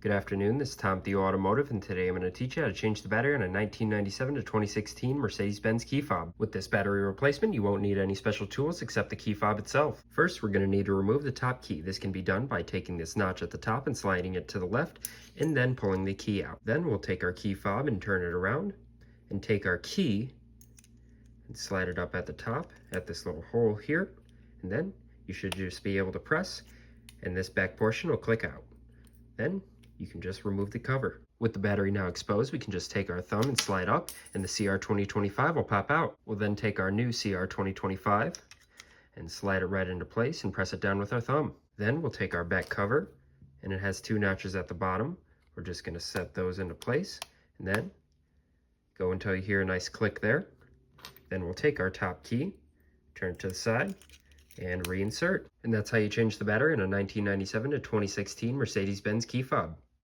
Good afternoon, this is Tom with the Automotive, and today I'm going to teach you how to change the battery on a 1997 to 2016 Mercedes-Benz key fob. With this battery replacement, you won't need any special tools except the key fob itself. First, we're going to need to remove the top key. This can be done by taking this notch at the top and sliding it to the left, and then pulling the key out. Then we'll take our key fob and turn it around, and take our key and slide it up at the top at this little hole here, and then you should just be able to press, and this back portion will click out. Then you can just remove the cover. With the battery now exposed, we can just take our thumb and slide up, and the CR2025 will pop out. We'll then take our new CR2025 and slide it right into place and press it down with our thumb. Then we'll take our back cover, and it has two notches at the bottom. We're just going to set those into place, and then go until you hear a nice click there. Then we'll take our top key, turn it to the side, and reinsert. And that's how you change the battery in a 1997 to 2016 Mercedes-Benz key fob.